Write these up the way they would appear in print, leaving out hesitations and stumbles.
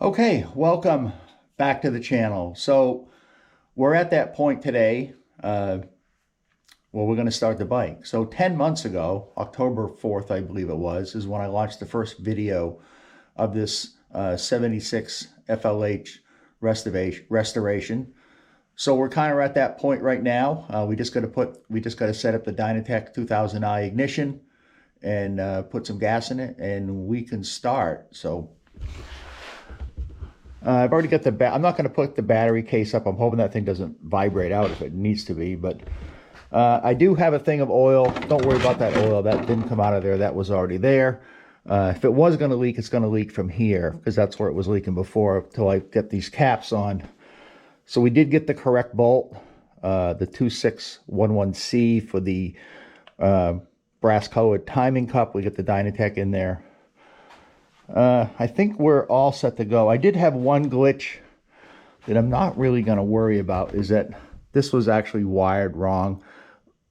Okay, welcome back to the channel. So we're at that point today where we're going to start the bike. So 10 months ago, October 4th, I believe it was, is when I launched the first video of this 76 FLH restoration. So we're kind of at that point right now. We just got to set up the Dynatech 2000i ignition and put some gas in it, and we can start. So I've already got I'm not going to put the battery case up. I'm hoping that thing doesn't vibrate out if it needs to be, but I do have a thing of oil. Don't worry about that oil. That didn't come out of there. That was already there. If it was going to leak, it's going to leak from here because that's where it was leaking before until I get these caps on. So we did get the correct bolt, the 2611C for the brass colored timing cup. We get the Dynatech in there. I think we're all set to go. I did have one glitch that I'm not really going to worry about, is that this was actually wired wrong.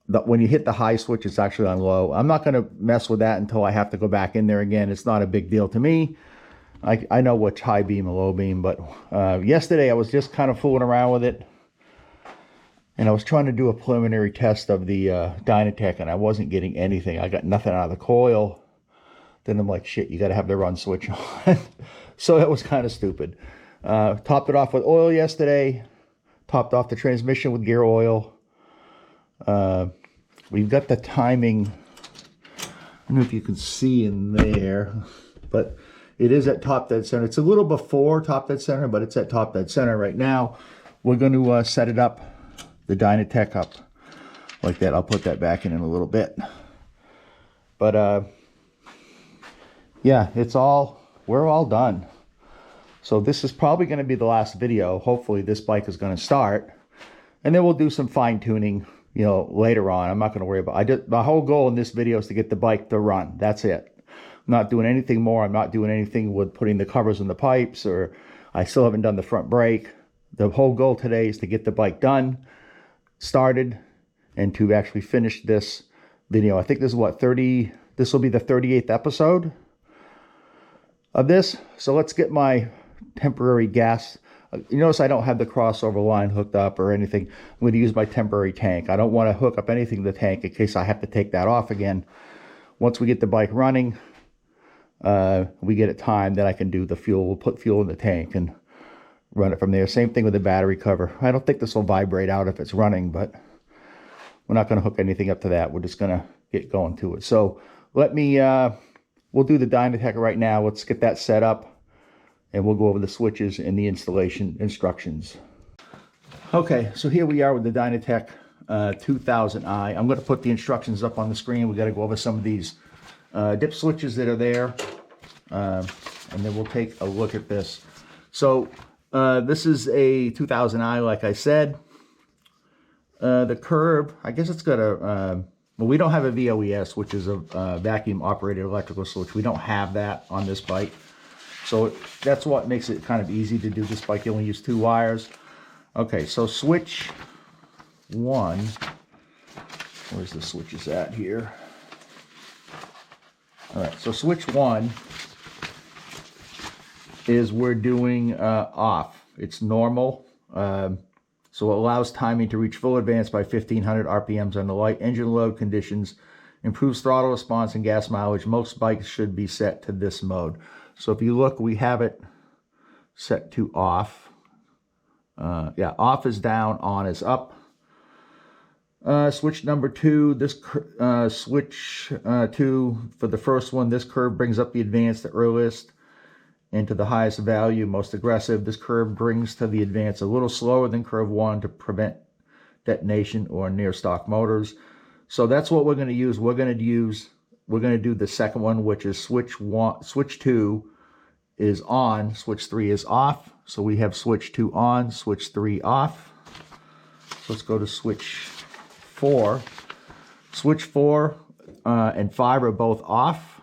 When you hit the high switch, it's actually on low. I'm not going to mess with that until I have to go back in there again. It's not a big deal to me. I know which high beam and low beam, but yesterday I was just kind of fooling around with it. And I was trying to do a preliminary test of the Dynatech, and I wasn't getting anything. I got nothing out of the coil. Then I'm like, shit, you got to have the run switch on. So that was kind of stupid. Topped it off with oil yesterday. Topped off the transmission with gear oil. We've got the timing. I don't know if you can see in there, but it is at top dead center. It's a little before top dead center, but it's at top dead center right now. We're going to set it up, the Dynatech up like that. I'll put that back in a little bit. But yeah, we're all done. So this is probably going to be the last video. Hopefully this bike is going to start, and then we'll do some fine tuning, later on. I'm not going to worry about my whole goal in this video is to get the bike to run. That's it. I'm not doing anything more. I'm not doing anything with putting the covers in the pipes, or I still haven't done the front brake. The whole goal today is to get the bike done, started, and to actually finish this video. I think this is what, this will be the 38th episode of this. So let's get my temporary gas. You notice I don't have the crossover line hooked up or anything. I'm going to use my temporary tank. I don't want to hook up anything to the tank in case I have to take that off again. Once we get the bike running, we get it timed, then I can do the fuel. We'll put fuel in the tank and run it from there. Same thing with the battery cover. I don't think this will vibrate out if it's running, but we're not going to hook anything up to that. We're just going to get going to it. So we'll do the Dynatech right now. Let's get that set up, and we'll go over the switches and the installation instructions. Okay, so here we are with the Dynatech 2000i. I'm going to put the instructions up on the screen. We got to go over some of these dip switches that are there, and then we'll take a look at this. So this is a 2000i, like I said. The curb, I guess it's got a... well, we don't have a VOES, which is a vacuum operated electrical switch. We don't have that on this bike. So that's what makes it kind of easy to do this bike. You only use 2 wires. Okay, so switch 1. Where's the switches at here? All right, so switch 1 is we're doing off. It's normal. So it allows timing to reach full advance by 1500 RPMs under light engine load conditions, improves throttle response and gas mileage. Most bikes should be set to this mode. So if you look, we have it set to off. Yeah, off is down, on is up. Switch number 2, this switch 2, for the first one, this curve brings up the advance the earliest into the highest value, most aggressive. This curve brings to the advance a little slower than curve 1 to prevent detonation or near stock motors. So that's what we're going to use. We're going to do the second one, which is switch 2 is on, switch 3 is off. So we have switch 2 on, switch 3 off. So let's go to switch 4. Switch 4 and 5 are both off.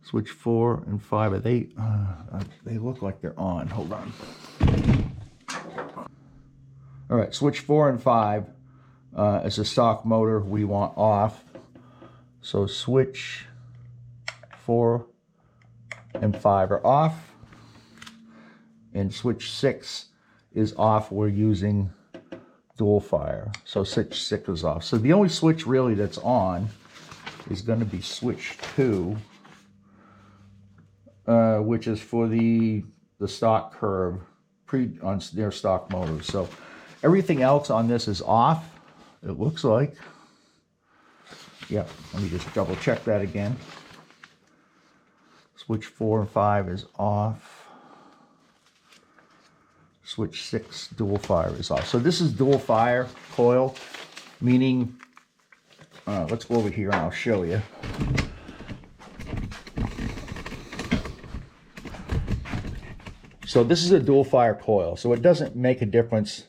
Switch 4 and 5, are they look like they're on. Hold on. All right, switch 4 and 5 as a stock motor we want off. So switch 4 and 5 are off. and switch 6 is off. We're using dual fire. So switch 6 is off. So the only switch really that's on is going to be switch 2, which is for the stock curve on their stock motors. So everything else on this is off, it looks like. Yeah, let me just double check that again. Switch 4 and 5 is off. Switch 6 dual fire is off. So this is dual fire coil, meaning, let's go over here and I'll show you. So this is a dual fire coil. So it doesn't make a difference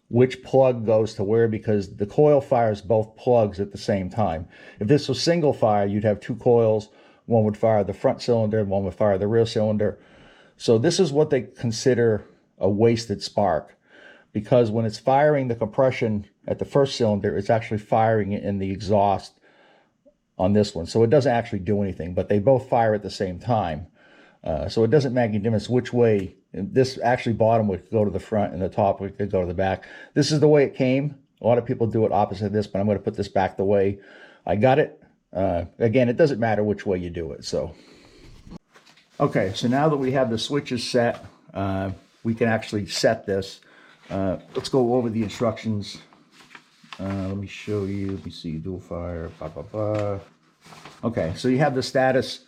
which plug goes to where, because the coil fires both plugs at the same time. If this was single fire, you'd have 2 coils. One would fire the front cylinder, and one would fire the rear cylinder. So this is what they consider a wasted spark, because when it's firing the compression at the first cylinder, it's actually firing it in the exhaust on this one. So it doesn't actually do anything, but they both fire at the same time. So it doesn't make any difference which way. This actually bottom would go to the front and the top would go to the back. This is the way it came. A lot of people do it opposite of this, but I'm going to put this back the way I got it. Again, it doesn't matter which way you do it. So, okay, so now that we have the switches set, we can actually set this. Let's go over the instructions. Let me show you. Let me see. Dual fire. Blah, blah, blah. Okay, so you have the status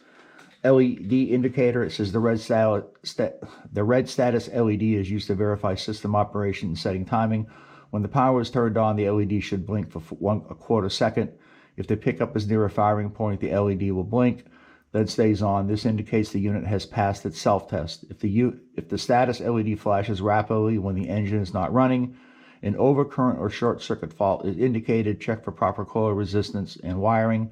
LED indicator. It says the red status LED is used to verify system operation and setting timing. When the power is turned on, the LED should blink for a quarter second. If the pickup is near a firing point, the LED will blink, then stays on. This indicates the unit has passed its self-test. If the status LED flashes rapidly when the engine is not running, an overcurrent or short circuit fault is indicated. Check for proper coil resistance and wiring.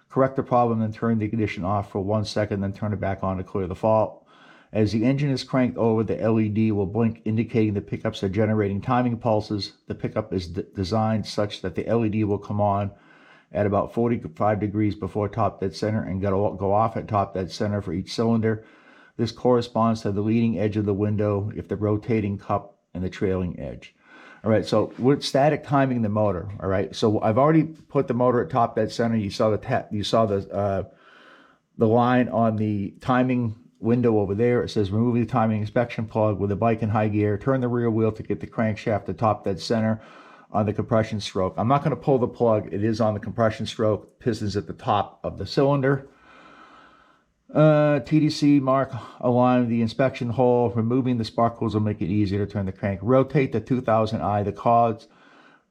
Correct the problem, then turn the ignition off for 1 second, then turn it back on to clear the fault. As the engine is cranked over, the LED will blink, indicating the pickups are generating timing pulses. The pickup is designed such that the LED will come on at about 45 degrees before top dead center and go off at top dead center for each cylinder. This corresponds to the leading edge of the window if the rotating cup and the trailing edge. All right, so we're static timing the motor. All right, so I've already put the motor at top dead center. You saw the line on the timing window over there. It says remove the timing inspection plug with the bike in high gear. Turn the rear wheel to get the crankshaft to top dead center on the compression stroke. I'm not going to pull the plug. It is on the compression stroke. Piston's at the top of the cylinder. TDC mark align the inspection hole. Removing the sparkles will make it easier to turn the crank. Rotate the 2000i that cause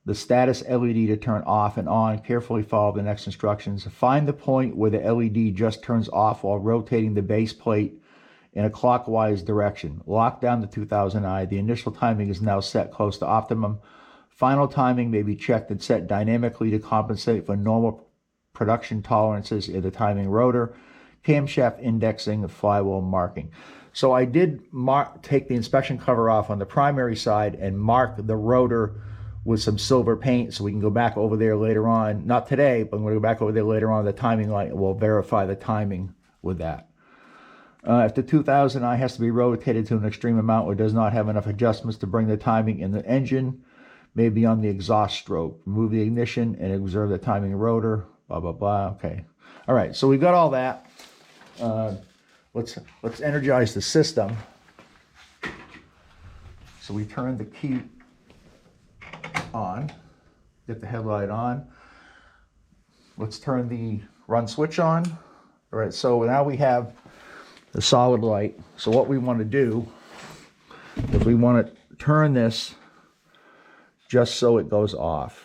the status LED to turn off and on. Carefully follow the next instructions. Find the point where the LED just turns off while rotating the base plate in a clockwise direction. Lock down the 2000i. The initial timing is now set close to optimum. Final timing may be checked and set dynamically to compensate for normal production tolerances in the timing rotor. Camshaft indexing, flywheel marking. So I did take the inspection cover off on the primary side and mark the rotor with some silver paint so we can go back over there later on. Not today, but I'm going to go back over there later on. The timing light will verify the timing with that. If the 2000i has to be rotated to an extreme amount or does not have enough adjustments to bring the timing in the engine, may be on the exhaust stroke. Remove the ignition and observe the timing rotor. Blah, blah, blah. Okay. All right, so we've got all that. Let's energize the system. So we turn the key on, get the headlight on. Let's turn the run switch on. All right, so now we have the solid light. So what we want to do is we want to turn this just so it goes off.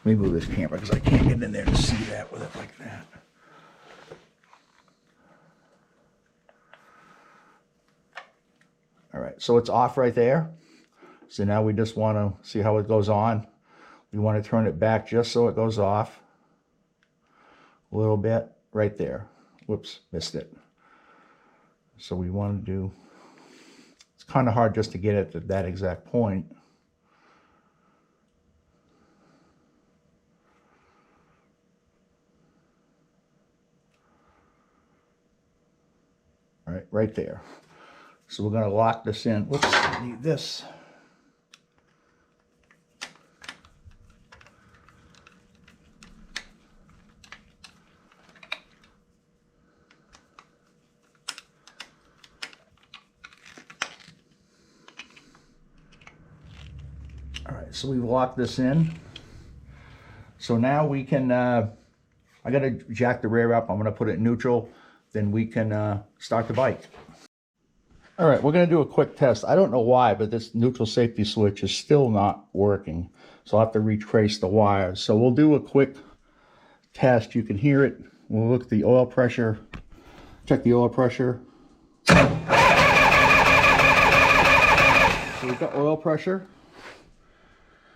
Let me move this camera because I can't get in there to see that with it like that. All right, so it's off right there. So now we just want to see how it goes on. We want to turn it back just so it goes off a little bit right there. Whoops, missed it. So we want to do, it's kind of hard just to get it at that exact point. right there. So we're going to lock this in. Whoops, I need this. All right, so we've locked this in. So now we can, I got to jack the rear up. I'm going to put it in neutral. Then we can start the bike. All right, we're going to do a quick test. I don't know why, but this neutral safety switch is still not working. So I'll have to retrace the wires. So we'll do a quick test. You can hear it. We'll look at the oil pressure. Check the oil pressure. So we've got oil pressure.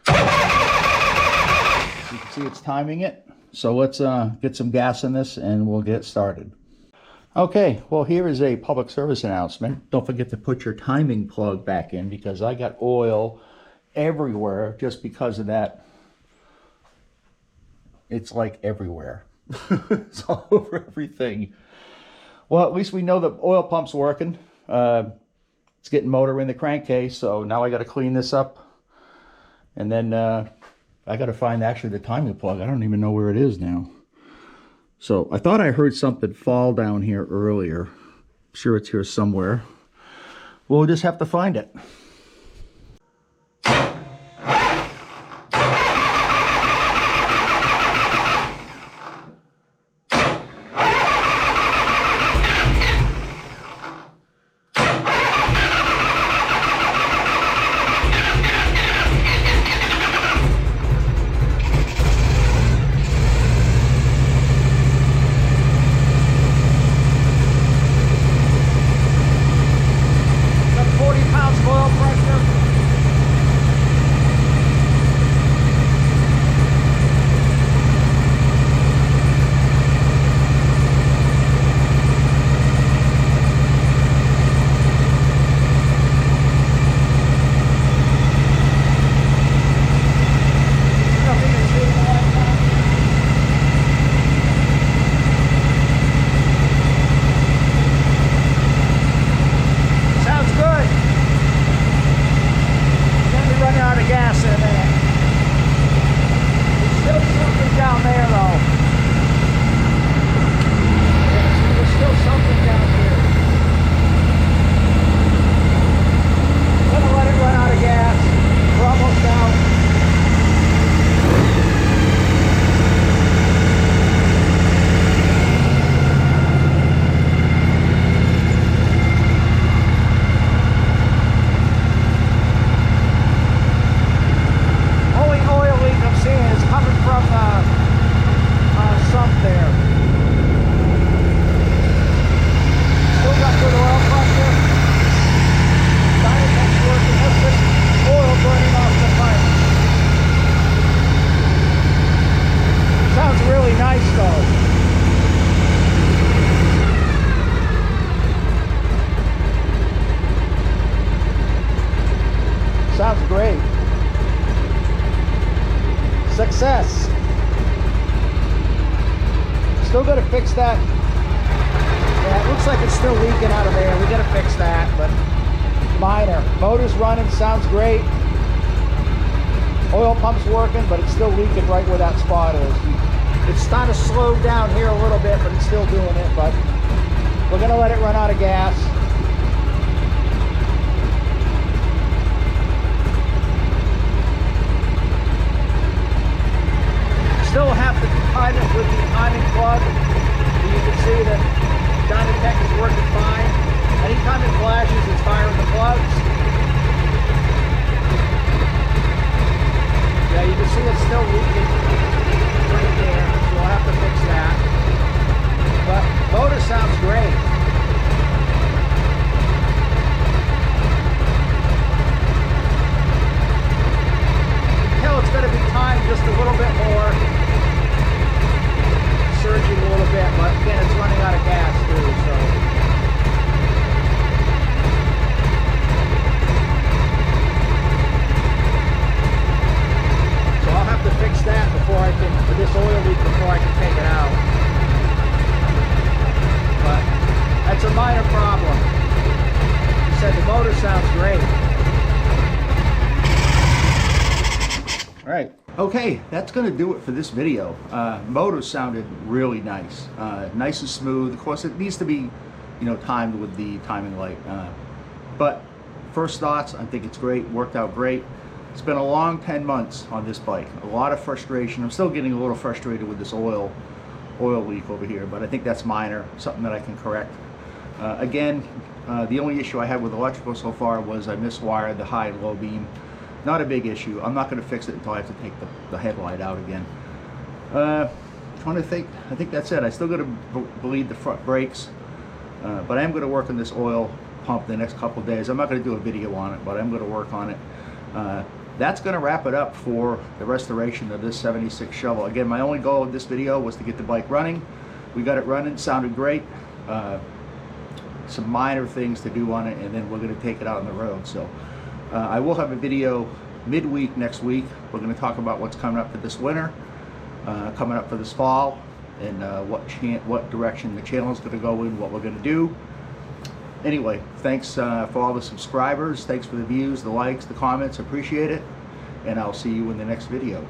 You can see it's timing it. So let's get some gas in this and we'll get started. Okay, well, here is a public service announcement. Don't forget to put your timing plug back in because I got oil everywhere just because of that. It's like everywhere. It's all over everything. Well, at least we know the oil pump's working. It's getting motor in the crankcase, so now I got to clean this up. And then I got to find actually the timing plug. I don't even know where it is now. So I thought I heard something fall down here earlier. I'm sure it's here somewhere. We'll just have to find it. Sounds great. Success. Still got to fix that. Yeah, it looks like it's still leaking out of there. We got to fix that, but minor. Motor's running, sounds great. Oil pump's working, but it's still leaking right where that spot is. It's starting to slow down here a little bit, but it's still doing it. But we're going to let it run out of gas. Still have to time it with the timing plug. You can see that Dynatech is working fine. Anytime it flashes, it's firing the plugs. Yeah, you can see it's still leaking right there, so we'll have to fix that. But motor sounds great. You can tell it's going to be timed just a little bit more. Surging a little bit, but again, it's running out of gas too, so. So I'll have to fix sounds great. All right, okay, that's gonna do it for this video. Motor sounded really nice, nice and smooth. Of course, it needs to be, you know, timed with the timing light. But first thoughts, I think it's great, worked out great. It's been a long 10 months on this bike. A lot of frustration. I'm still getting a little frustrated with this oil leak over here, but I think that's minor, something that I can correct. Again, the only issue I had with electrical so far was I miswired the high and low beam. Not a big issue. I'm not going to fix it until I have to take the headlight out again. Trying to think. I think that's it. I still got to bleed the front brakes, but I am going to work on this oil pump the next couple days. I'm not going to do a video on it, but I'm going to work on it. That's going to wrap it up for the restoration of this 76 shovel. Again, my only goal of this video was to get the bike running. We got it running, sounded great. Some minor things to do on it, and then we're going to take it out on the road. So I will have a video midweek next week. We're going to talk about what's coming up for this winter, coming up for this fall, and what direction the channel is going to go in, what we're going to do. Anyway, thanks for all the subscribers. Thanks for the views, the likes, the comments. Appreciate it. And I'll see you in the next video.